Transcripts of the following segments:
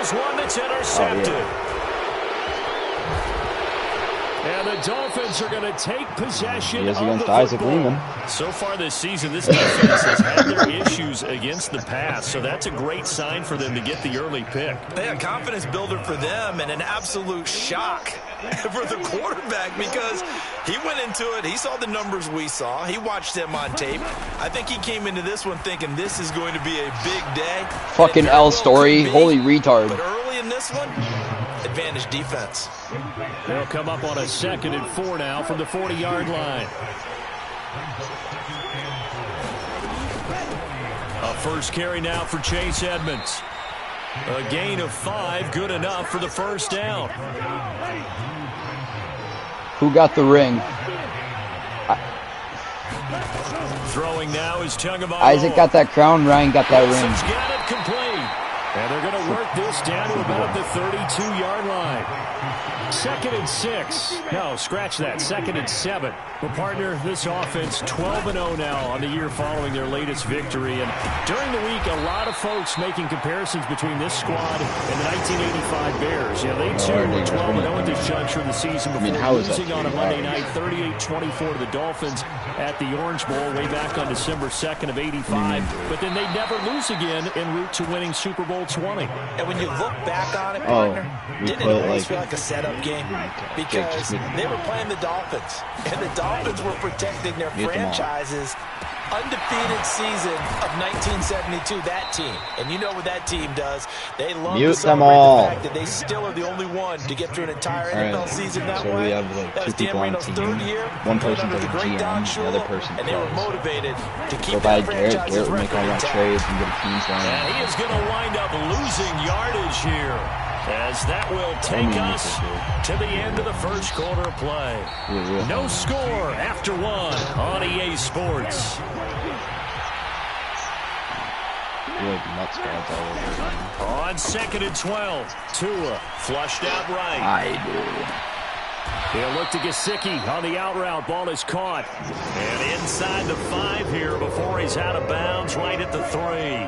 throws one that's intercepted. And the Dolphins are going to take possession of the football. So far this season, this defense has had their issues against the pass, so that's a great sign for them to get the early pick. Yeah, confidence builder for them and an absolute shock for the quarterback because he went into it. He saw the numbers we saw. He watched them on tape. I think he came into this one thinking this is going to be a big day. Fucking L story. Holy retard. But early in this one, advantage defense. They'll come up on a 2nd and 4 now from the 40-yard line. A first carry now for Chase Edmonds. A gain of 5, good enough for the first down. Who got the ring? Throwing now is Chungavalo. Isaac got that crown, Ryan got that ring. Got it complete. And they're going to work this down to about the 32-yard line. 2nd and 6. No, scratch that. 2nd and 7. Well, partner, this offense 12-0 now on the year following their latest victory. And during the week, a lot of folks making comparisons between this squad and the 1985 Bears. Yeah, they too were 12-0 at this juncture of the season before losing on a Monday night 38-24 to the Dolphins at the Orange Bowl way back on December 2nd of 85. But then they never lose again en route to winning Super Bowl 20. And when you look back on it, partner, didn't it always feel like a setup game? Because they were playing the Dolphins, and the Dolphins were protecting their franchise's undefeated season of 1972, that team. And you know what that team does. They love to celebrate the fact that they still are the only one to get through an entire NFL season that way. That was Dan Marino's 3rd year. One person's like a GM, the other person and they were motivated to keep that franchise's record intact. And he is going to wind up losing yardage here, as that will take us to the end of the first quarter of play. No score after 1 on EA Sports. On 2nd and 12, Tua flushed out right. He'll look to Gesicki on the out route. Ball is caught. And inside the 5 here before he's out of bounds right at the 3.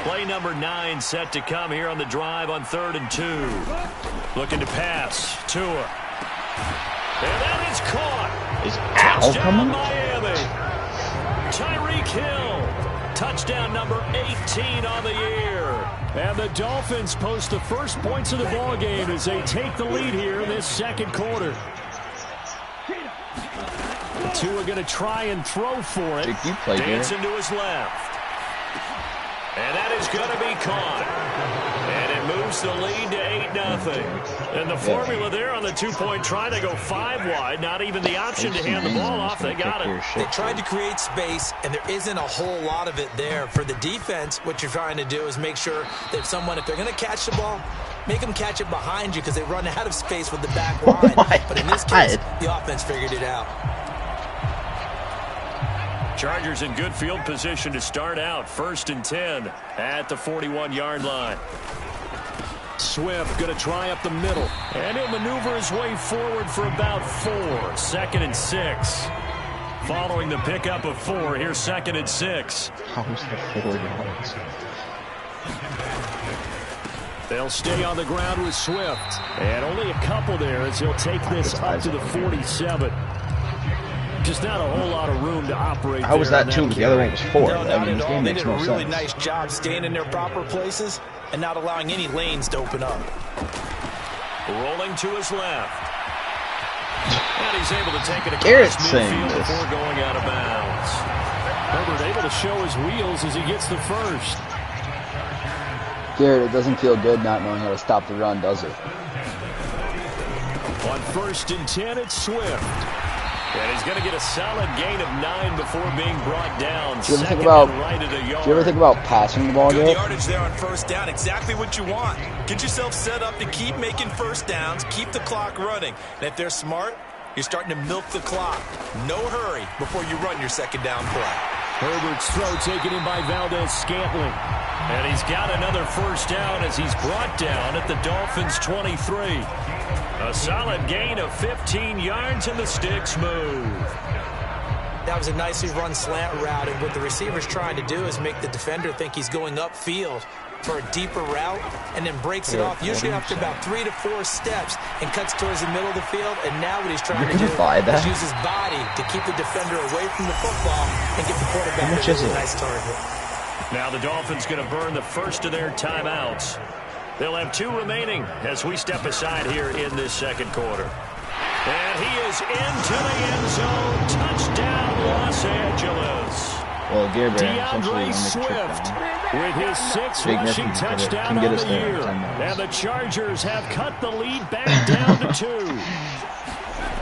Play number 9 set to come here on the drive on 3rd and 2. Looking to pass. Tua. And that is caught. Is Al coming? Miami. Tyreek Hill. Touchdown number 18 on the year. And the Dolphins post the first points of the ball game as they take the lead here in this 2nd quarter. Tua going to try and throw for it. Dancing to his left. And that is going to be caught. And it moves the lead to 8-0. And the formula there on the 2-point try to go 5 wide. Not even the option to hand the ball off. They got it. They tried to create space, and there isn't a whole lot of it there. For the defense, what you're trying to do is make sure that someone, if they're going to catch the ball, make them catch it behind you because they run out of space with the back line. But in this case, the offense figured it out. Chargers in good field position to start out. 1st and 10 at the 41-yard line. Swift going to try up the middle. And he'll maneuver his way forward for about 4. 2nd and 6. Following the pickup of 4, here's 2nd and 6. How was that 4 yards? They'll stay on the ground with Swift. And only a couple there as he'll take this up to the 47. Just not a whole lot of room to operate. How was that 2? The other one was 4. I mean, this game makes no sense. They did a really nice job staying in their proper places and not allowing any lanes to open up. Rolling to his left. And he's able to take it across midfield before going out of bounds. Herbert able to show his wheels as he gets the first. Garrett, it doesn't feel good not knowing how to stop the run, does it? On 1st and 10, it's Swift. And he's going to get a solid gain of 9 before being brought down. Do you ever think about passing the ball, Good yardage there on 1st down. Exactly what you want. Get yourself set up to keep making 1st downs, keep the clock running. And if they're smart, you're starting to milk the clock. No hurry before you run your 2nd down play. Herbert's throw taken in by Valdez-Scantling. And he's got another 1st down as he's brought down at the Dolphins' 23. A solid gain of 15 yards and the sticks move. That was a nicely run slant route, and what the receiver's trying to do is make the defender think he's going upfield for a deeper route and then breaks it off, usually after about 3 to 4 steps, and cuts towards the middle of the field. And now what he's trying to do is use his body to keep the defender away from the football and get the quarterback a nice target. Now the Dolphins going to burn the first of their timeouts. They'll have 2 remaining as we step aside here in this second quarter. And he is into the end zone. Touchdown, Los Angeles. Well, DeAndre Swift with his 6th rushing touchdown on the year. And the Chargers have cut the lead back down to 2.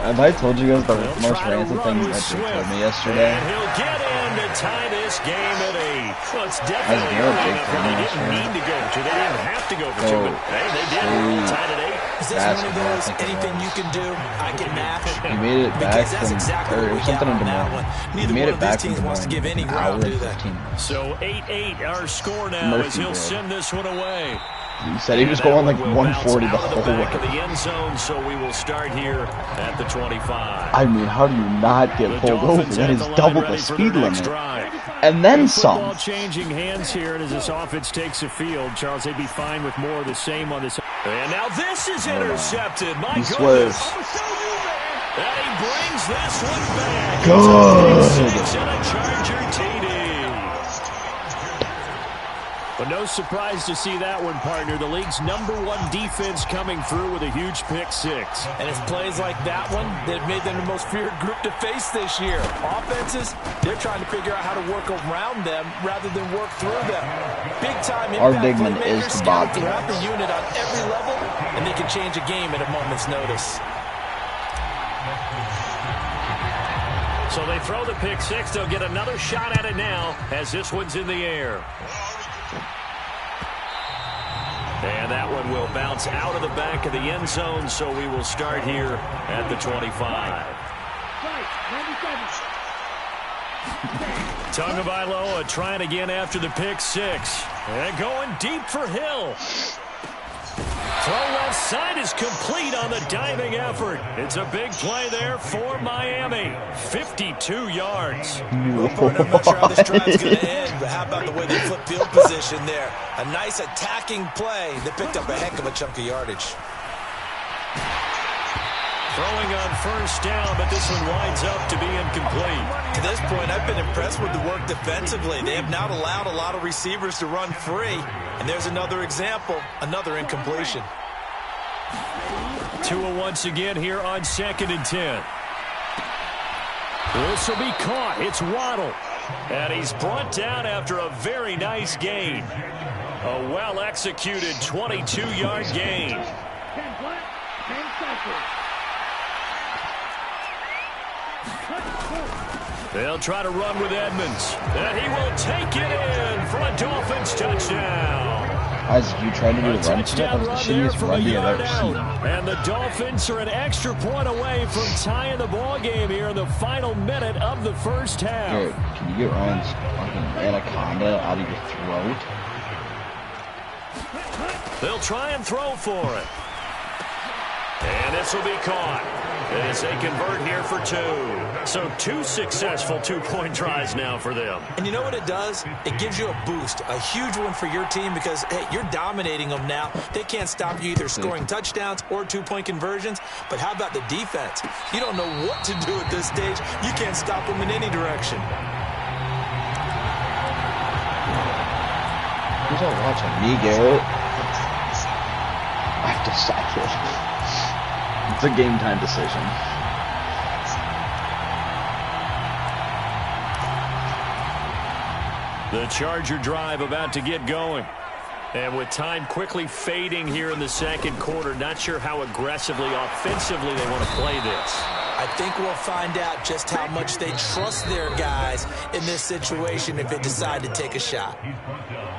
Have I told you guys the most random thing that you told me yesterday? And he'll get in to tie this game at 8. Well, it's definitely early enough that they didn't need to go to. They didn't have to go for 2, but hey, they did. Tied at 8. Is this one of those anything you can do, I can match? You made it back from, or it was something in Des Moines. You made it back from Des Moines an hour and 15 minutes. So 8-8 our score now as he'll send this one away. He said he was going like 140 the whole way. Of the end zone, so we will start here at the 25. I mean, how do you not get pulled over? That is double the speed limit. And then some. Ball changing hands here, and as this offense takes the field, Charles, they'd be fine with more of the same on this. And now this is intercepted. My goodness. And he brings this one back. Good. And a Charger TD. But no surprise to see that one, partner. The league's #1 defense coming through with a huge pick-6. And it's plays like that one that made them the most feared group to face this year. Offenses, they're trying to figure out how to work around them rather than work through them. Big-time impact playmakers scattered throughout the unit on every level, and they can change a game at a moment's notice. So they throw the pick-6. They'll get another shot at it now as this one's in the air. And that one will bounce out of the back of the end zone, so we will start here at the 25. Tagovailoa trying again after the pick-6. And going deep for Hill. Throw left side is complete on the diving effort. It's a big play there for Miami. 52 yards. I'm not sure how this drive's going to end, but how about the way they flip field position there? A nice attacking play that picked up a heck of a chunk of yardage. Throwing on first down, but this one winds up to be incomplete. To this point, I've been impressed with the work defensively. They have not allowed a lot of receivers to run free. And there's another example, another incompletion. Tua once again here on 2nd and 10. This will be caught. It's Waddle. And he's brought down after a very nice gain. A well-executed 22-yard gain. They'll try to run with Edmonds. And he will take it in for a Dolphins touchdown. Isaac, you trying to do a run to that? That was the shittiest run you've ever seen. And the Dolphins are an extra point away from tying the ball game here in the final minute of the first half. Dude, can you get Ryan's fucking anaconda out of your throat? They'll try and throw for it. And this will be caught as they convert here for 2. So 2 successful two-point tries now for them. And you know what it does? It gives you a boost, a huge one for your team because, hey, you're dominating them now. They can't stop you either scoring touchdowns or two-point conversions. But how about the defense? You don't know what to do at this stage. You can't stop them in any direction. Who's all watching me, Garrett? I've decided. It's a game time decision. The Charger drive about to get going. And with time quickly fading here in the second quarter, not sure how aggressively, offensively they want to play this. I think we'll find out just how much they trust their guys in this situation if they decide to take a shot.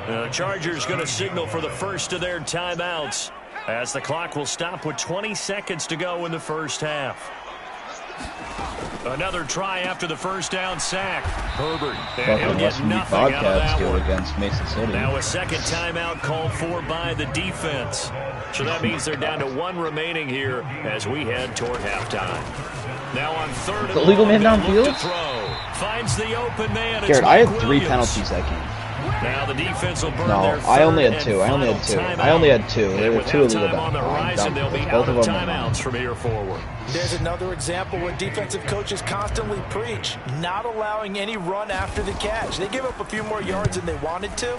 The Chargers going to signal for the first of their timeouts, as the clock will stop with 20 seconds to go in the first half. Another try after the first down sack. Herbert, and he'll get nothing out of that one. Against Mason City. Now a second timeout called for by the defense. So that means they're down to 1 remaining here as we head toward halftime. Now on 3rd and the legal man downfield? Finds the open man. Garrett, I had 3 penalties that game. Now the defense will burn No, their I only had third two. and I only had final two. timeout. I only had two. There were two Without illegal time on the horizon, they'll be out of timeouts from here forward. There's another example where defensive coaches constantly preach, not allowing any run after the catch. They gave up a few more yards than they wanted to,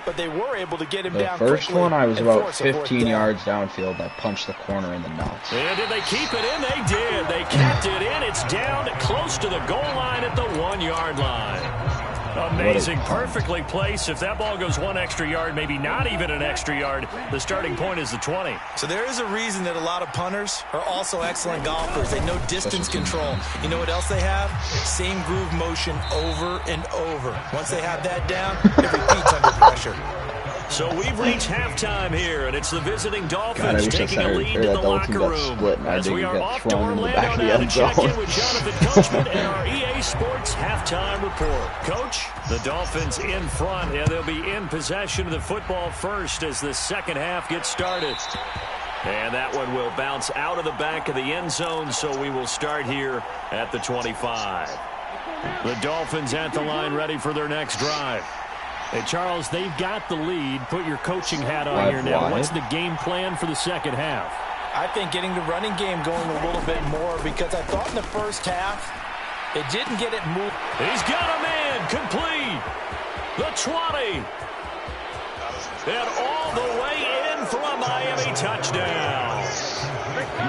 but they were able to get him down quickly. The first one, I was about 15 yards downfield, and I punched the corner in the nuts. And did they keep it in? They did. They kept it in. It's down close to the goal line at the 1-yard line. Amazing, perfectly placed. If that ball goes one extra yard, maybe not even an extra yard, the starting point is the 20. So there is a reason that a lot of punters are also excellent golfers. They know distance control. You know what else they have? Same groove motion over and over. Once they have that down, it repeats under pressure. So we've reached halftime here, and it's the visiting Dolphins taking a lead in the locker room. As we are off to Orlando now to check in with Jonathan Coachman and our EA Sports halftime report. Coach, the Dolphins in front, and they'll be in possession of the football first as the second half gets started. And that one will bounce out of the back of the end zone, so we will start here at the 25. The Dolphins at the line ready for their next drive. Hey, Charles, they've got the lead. Put your coaching hat on here now. What's the game plan for the second half? I think getting the running game going a little bit more, because I thought in the first half it didn't get it moved. He's got a man complete. The 20. And all the way in for a Miami touchdown.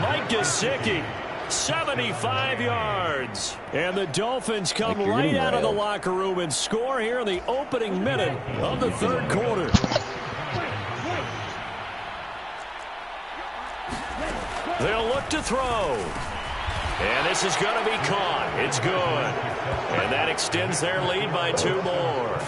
Mike Gesicki. 75 yards. And the Dolphins come right out of the locker room and score here in the opening minute of the third quarter. They'll look to throw. And this is going to be caught. It's good. And that extends their lead by 2 more.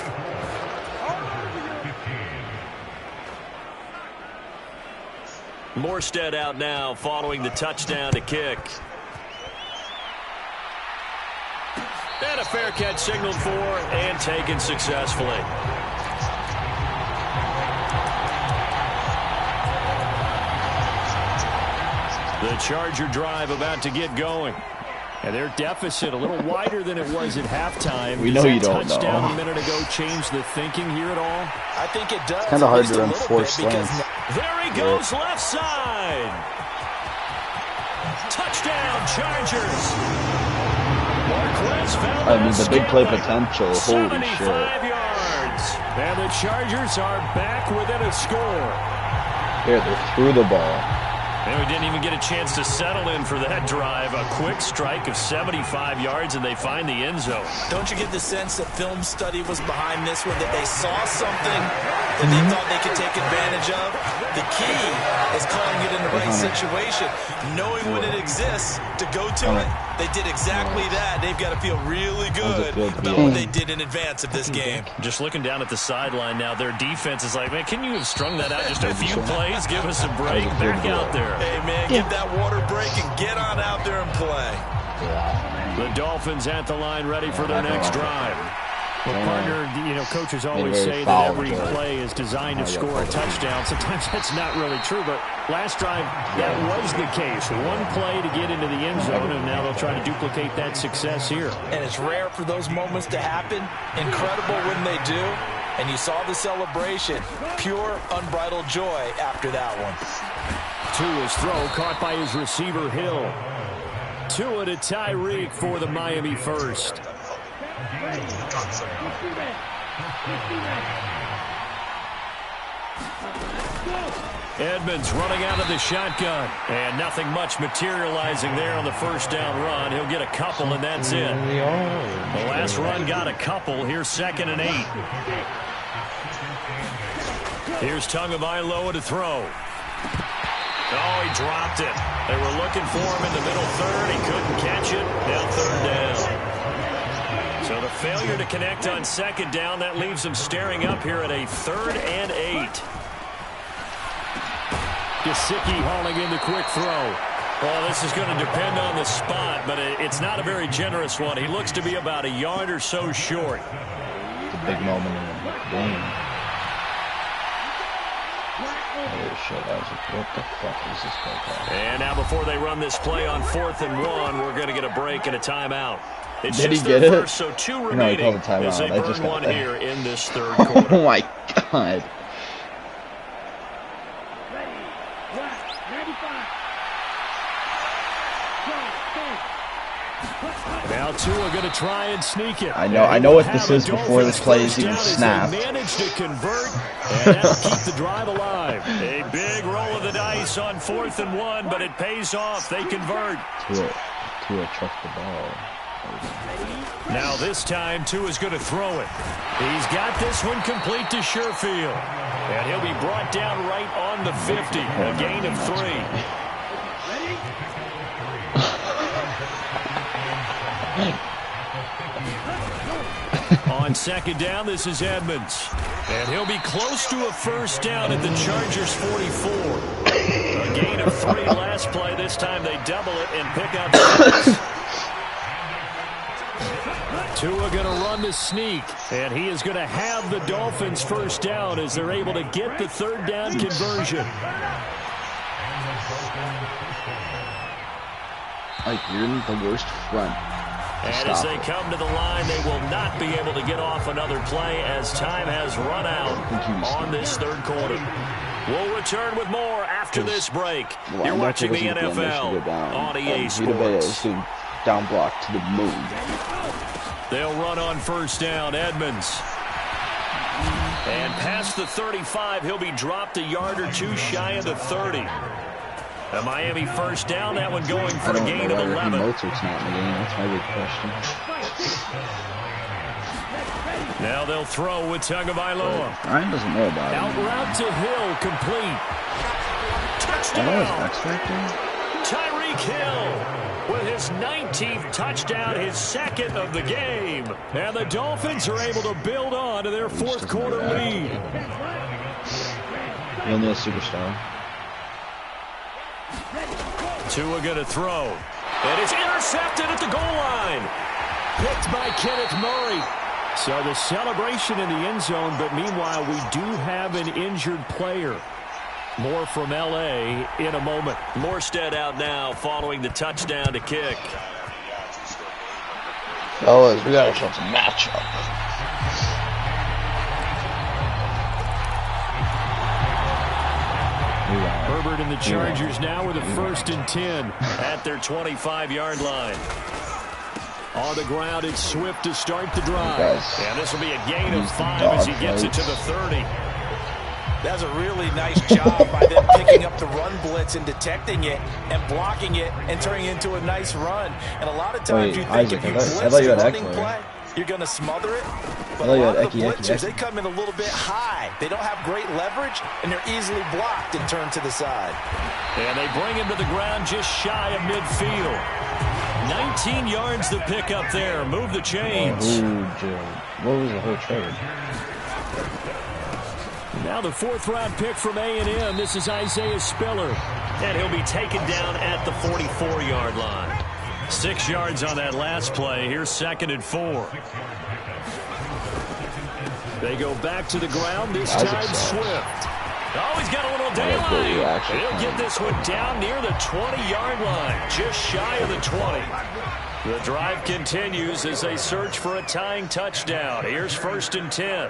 Morstead out now following the touchdown to kick. And a fair catch signaled for and taken successfully. The Charger drive about to get going. And their deficit a little wider than it was at halftime. We know you don't know. Touchdown a minute ago changed the thinking here at all? I think it does. Kind of hard to run 4 slants. There he goes, left side. Touchdown, Chargers. I mean, the big play potential. Holy shit. 75 yards. And the Chargers are back within a score. There, they threw the ball. And we didn't even get a chance to settle in for that drive. A quick strike of 75 yards, and they find the end zone. Don't you get the sense that film study was behind this one, that they saw something that they thought they could take advantage of? The key is calling it in the right situation, knowing when it exists to go to it. They did exactly that. They've got to feel really good about what they did in advance of this game. Just looking down at the sideline now, their defense is like, man, can you have strung that out just a few plays? Give us a break. Back out there. Hey, man, give that water break and get on out there and play. The Dolphins at the line ready for their next drive. Well, partner, you know, coaches always say that every play is designed to score a touchdown. Sometimes that's not really true, but last drive, that was the case. One play to get into the end zone, and now they'll try to duplicate that success here. And it's rare for those moments to happen. Incredible when they do. And you saw the celebration. Pure, unbridled joy after that one. Tua's throw caught by his receiver, Hill. Tua to Tyreek for the Miami first. Edmonds running out of the shotgun. And nothing much materializing there on the first down run. He'll get a couple, and that's it. The last run got a couple. Here's 2nd and 8. Here's Tagovailoa to throw. Oh, he dropped it. They were looking for him in the middle third. He couldn't catch it. Now 3rd down. So the failure to connect on 2nd down, that leaves them staring up here at a 3rd and 8. Gesicki hauling in the quick throw. Well, this is going to depend on the spot, but it's not a very generous one. He looks to be about a yard or so short. It's a big moment in the game. Oh, shit. I was like, what the fuck is this play called? And now before they run this play on 4th and 1, we're going to get a break and a timeout. Did he get it? So two No, he called a timeout. I just got one that. here in this third quarter. Oh my god. Now Tua going to try and sneak it. I know what this is before this play is even snapped. Managed to convert, and that'll keep the drive alive. A big roll of the dice on 4th and 1, but it pays off. They convert. Tua trucked the ball. Now this time Tua's going to throw it. He's got this one complete to Sherfield, and he'll be brought down right on the 50. A gain of 3. On 2nd down, this is Edmonds. And he'll be close to a first down at the Chargers' 44. A gain of 3 last play. This time they double it and pick up 6. Tua going to run the sneak. And he is going to have the Dolphins' first down as they're able to get the 3rd down conversion. Like, you're in the worst front. And as they come to the line, they will not be able to get off another play as time has run out on this 3rd quarter. We'll return with more after this break. You're watching the NFL on EA Sports. Down block to the moon. They'll run on 1st down. Edmonds. And past the 35, he'll be dropped a yard or 2 shy of the 30. A Miami first down, that one going for a gain of 11. Mozart's not in the game. That's my big question. Now they'll throw with Tagovailoa. Ryan doesn't know about it. Out route to Hill, complete. Touchdown. Tyreek Hill with his 19th touchdown, his 2nd of the game. And the Dolphins are able to build on to their 4th quarter lead. Only a superstar. Tua going to throw. And it's intercepted at the goal line. Picked by Kenneth Murray. So the celebration in the end zone, but meanwhile we do have an injured player. More from L.A. in a moment. Morstead out now following the touchdown to kick. Fellas, we got ourselves a matchup. Herbert and the Chargers now with a 1st and 10 at their 25-yard line. On the ground, it's Swift to start the drive. And this will be a gain of 5 as he gets it to the 30. That's a really nice job by them picking up the run blitz and detecting it and blocking it and turning it into a nice run. And a lot of times you think if you blitz the running play, you're going to smother it. But a lot of the blitzers, they come in a little bit high. They don't have great leverage, and they're easily blocked and turned to the side. And they bring him to the ground just shy of midfield. 19 yards to pick up there. Move the chains. What was the whole trade? Now the 4th-round pick from A&M. This is Isaiah Spiller. And he'll be taken down at the 44-yard line. 6 yards on that last play. Here's 2nd and 4. They go back to the ground. This time Swift. Oh, he's got a little daylight. He'll get this one down near the 20-yard line. Just shy of the 20. The drive continues as they search for a tying touchdown. Here's 1st and 10.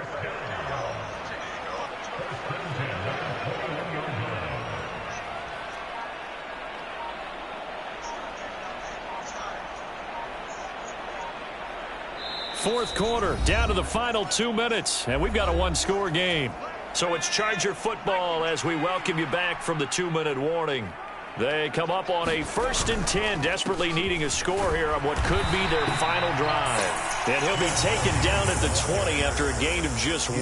Fourth quarter, down to the final 2 minutes, and we've got a 1-score game. So it's Charger football as we welcome you back from the 2-minute warning. They come up on a 1st and 10, desperately needing a score here on what could be their final drive. And he'll be taken down at the 20 after a gain of just 1.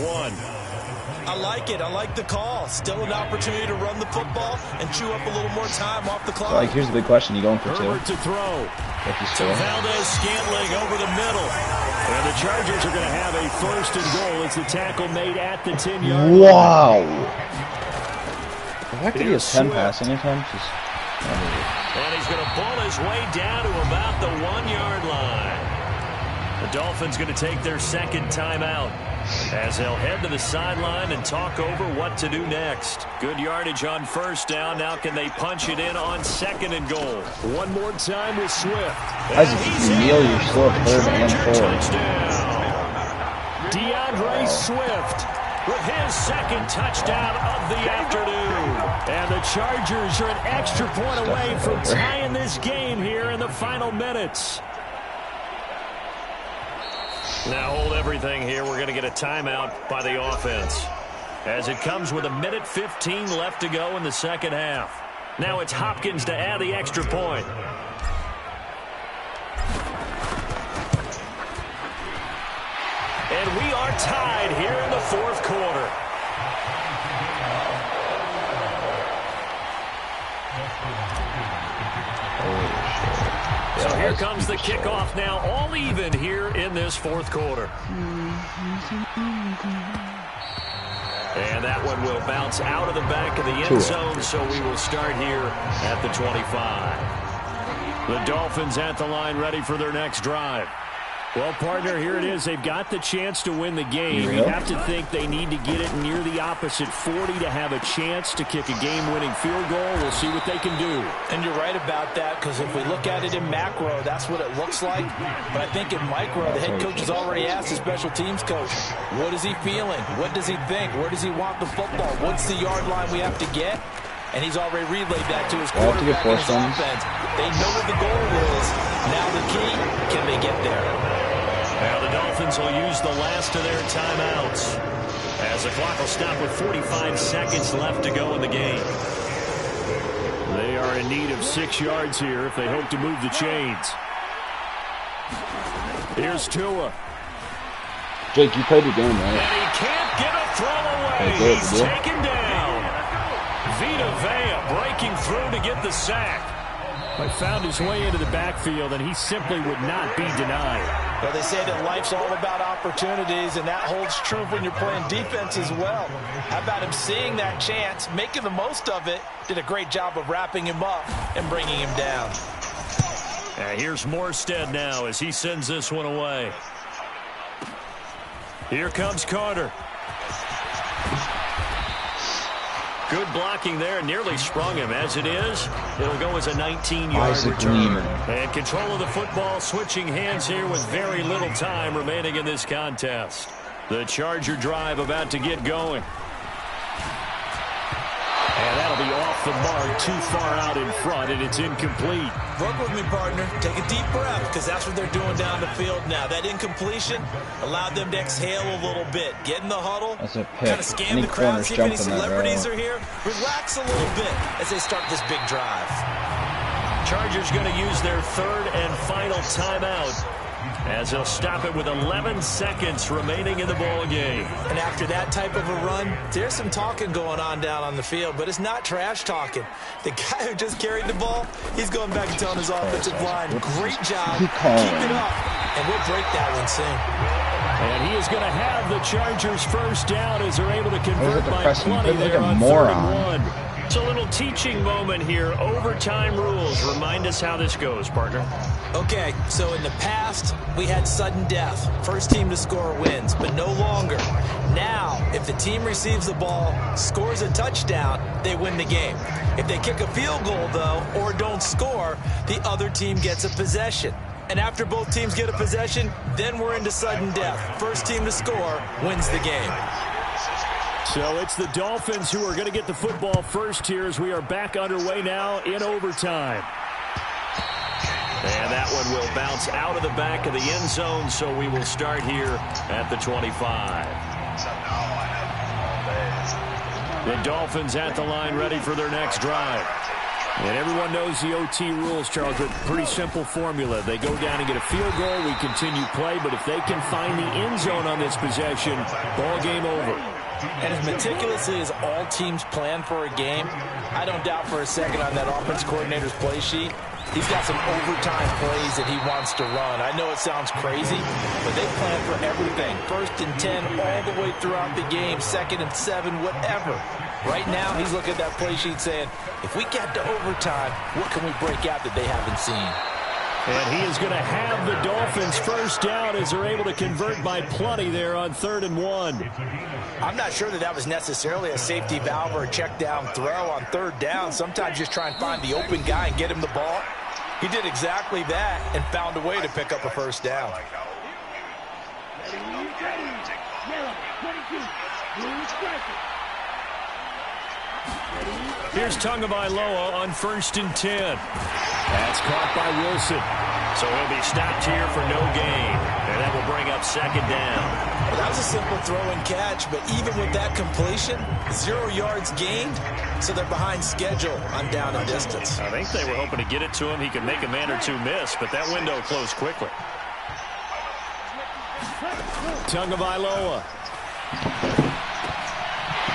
I like it. I like the call. Still an opportunity to run the football and chew up a little more time off the clock. Like, here's the big question. You going for 2? Herbert to throw. To Valdez-Scantling over the middle. And the Chargers are going to have a 1st and goal. It's the tackle made at the 10-yard line. Wow. The fact that he has 10 passing attempts is... And he's going to pull his way down to about the 1-yard line. The Dolphins going to take their second timeout as they'll head to the sideline and talk over what to do next. Good yardage on first down. Now can they punch it in on second and goal? One more time with Swift. As you kneel, you're still at third and fourth. Touchdown. DeAndre Swift with his second touchdown of the afternoon. And the Chargers are an extra point away from tying this game here in the final minutes. Now hold everything here. We're going to get a timeout by the offense as it comes with 1:15 left to go in the second half. Now it's Hopkins to add the extra point. And we are tied here in the fourth quarter. So here comes the kickoff now, all even here in this fourth quarter. And that one will bounce out of the back of the end zone, so we will start here at the 25. The Dolphins at the line ready for their next drive. Well, partner, here it is. They've got the chance to win the game. You have to think they need to get it near the opposite 40 to have a chance to kick a game-winning field goal. We'll see what they can do. And you're right about that, because if we look at it in macro, that's what it looks like. But I think in micro, the head coach has already asked the special teams coach, what is he feeling? What does he think? Where does he want the football? What's the yard line we have to get? And he's already relayed that to his quarterback and his offense. They know what the goal is. Now the key, can they get there? Now the Dolphins will use the last of their timeouts as the clock will stop with 45 seconds left to go in the game. They are in need of 6 yards here if they hope to move the chains. Here's Tua. Jake, you played the game, right? And he can't get a throw away. He's taken down. Vita Vea breaking through to get the sack. But found his way into the backfield, and he simply would not be denied. Well, they say that life's all about opportunities, and that holds true when you're playing defense as well. How about him seeing that chance, making the most of it, did a great job of wrapping him up and bringing him down. Here's Morstead now as he sends this one away. Here comes Carter. Good blocking there, nearly sprung him. As it is, it'll go as a 19-yard return. And control of the football, switching hands here with very little time remaining in this contest. The Charger drive about to get going. And that'll be off the mark, too far out in front, and it's incomplete. Work with me, partner. Take a deep breath, because that's what they're doing down the field now. That incompletion allowed them to exhale a little bit. Get in the huddle, kind of scan the crowd, see if any celebrities are here. Relax a little bit as they start this big drive. Chargers going to use their third and final timeout as they'll stop it with 11 seconds remaining in the ball game. And after that type of a run, there's some talking going on down on the field, but it's not trash talking. The guy who just carried the ball, he's going back and telling his offensive line, great job, keep it up, and we'll break that one soon. And he is going to have the Chargers first down as they're able to convert by plenty there on 3rd and 1. It's a little teaching moment here. Overtime rules. Remind us how this goes, partner. Okay, so in the past, we had sudden death. First team to score wins, but no longer. Now, if the team receives the ball, scores a touchdown, they win the game. If they kick a field goal, though, or don't score, the other team gets a possession. And after both teams get a possession, then we're into sudden death. First team to score wins the game. So it's the Dolphins who are going to get the football first here as we are back underway now in overtime. And that one will bounce out of the back of the end zone, so we will start here at the 25. The Dolphins at the line ready for their next drive. And everyone knows the OT rules, Charles, but pretty simple formula. They go down and get a field goal, we continue play, but if they can find the end zone on this possession, ball game over. And as meticulously as all teams plan for a game, I don't doubt for a second on that offense coordinator's play sheet, he's got some overtime plays that he wants to run. I know it sounds crazy, but they plan for everything. 1st and 10 all the way throughout the game, 2nd and 7, whatever. Right now, he's looking at that play sheet saying, if we get to overtime, what can we break out that they haven't seen? And he is going to have the Dolphins first down as they're able to convert by plenty there on 3rd and 1. I'm not sure that was necessarily a safety valve or a check down throw on 3rd down. Sometimes just try and find the open guy and get him the ball. He did exactly that and found a way to pick up a first down. Here's Tagovailoa on 1st and 10. That's caught by Wilson. So he'll be stopped here for no gain. And that will bring up 2nd down. Well, that was a simple throw and catch, but even with that completion, 0 yards gained, so they're behind schedule on down and distance. I think they were hoping to get it to him. He could make a man or two miss, but that window closed quickly. Tagovailoa.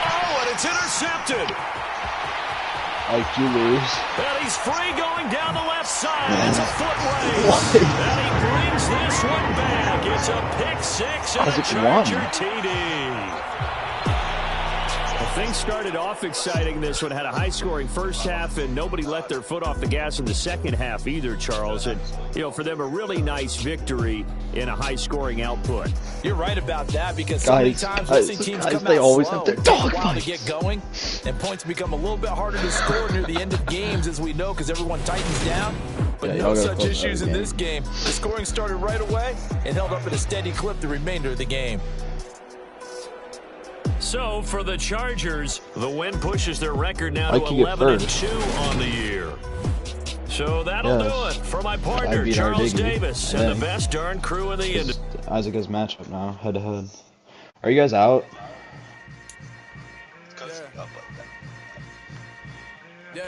Oh, and it's intercepted. Like you lose. And he's free going down the left side. It's a foot race. And he brings this one back. It's a pick 6 and a Charger TD. Things started off exciting. This one had a high-scoring first half, and nobody let their foot off the gas in the second half either, Charles. And, you know, for them, a really nice victory in a high-scoring output. You're right about that because so many times we've seen teams come out always slow, have their take a while to get going, and points become a little bit harder to score near the end of games, as we know, because everyone tightens down. But no such issues in this game. The scoring started right away and held up at a steady clip the remainder of the game. So, for the Chargers, the win pushes their record now to 11-2 on the year. So, that'll do it for my partner, Charles Davis, and the best darn crew in the industry. Isaaca's matchup now, head-to-head. Are you guys out? Yeah.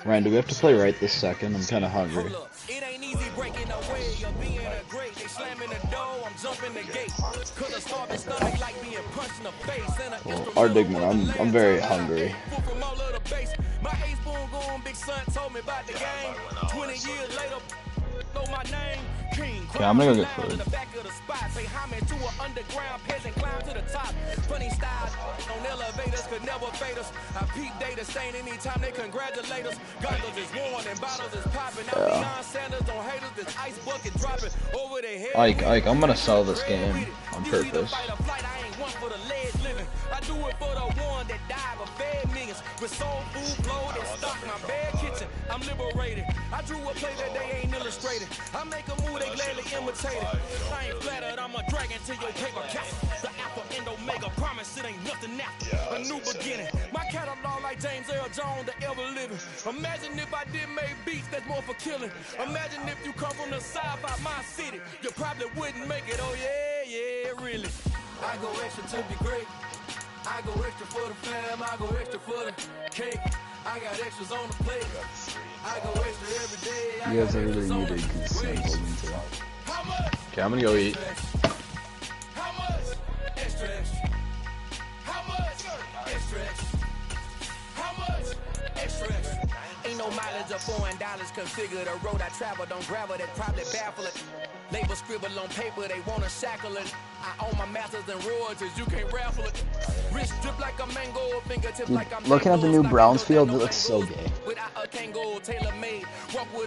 Ryan, do we have to play right this second? I'm kind of hungry. It ain't easy breaking away of being a great. They slamming the door, I'm jumping the gate. Could have starved stomach like being punched in the face. Our Digman, I'm very hungry. My ace boom going big son told me about the game. 20 years later, know my name. King. Okay, I'm gonna go get food. In the back of the spot, say homage to an underground peasant, climb to the top. Funny style on elevators could never fade us. I peep data stain anytime they congratulate us. Guns is worn and bottles is popping. Out beyond Sanders on haters, this ice bucket dropping over their head. Ike, I'm gonna sell this game on purpose. I do it for the one that died but fed millions with soul food load and stock my bad kitchen. I'm liberated. I drew a play that they ain't illustrated. I make a move they gladly imitate it. I ain't flattered, I'm a dragon to your paper cap. The alpha and omega promise it ain't nothing after. A new beginning. My catalog like James Earl Jones, the ever living. Imagine if I did make beats that's more for killing. Imagine if you come from the side by my city. You probably wouldn't make it. Oh yeah, really. I go extra to be great. I go extra for the fam, I go extra for the cake. I got extras on the plate. I go extra every day. You guys are really muted because it's holding to. Okay, I'm gonna go eat. How much? Extra, extra. How much? Extra, extra. How much? Extra, extra. Ain't no mileage of $4 configure the road I travel. Don't gravel that probably baffle it. Label scribble on paper, they wanna shackle it. I own my masters and royalties, you can't raffle it. Wrist drip like a mango, fingertip like I'm looking at the new Browns field, it looks so gay. Without a Kango, tailor made. Walk with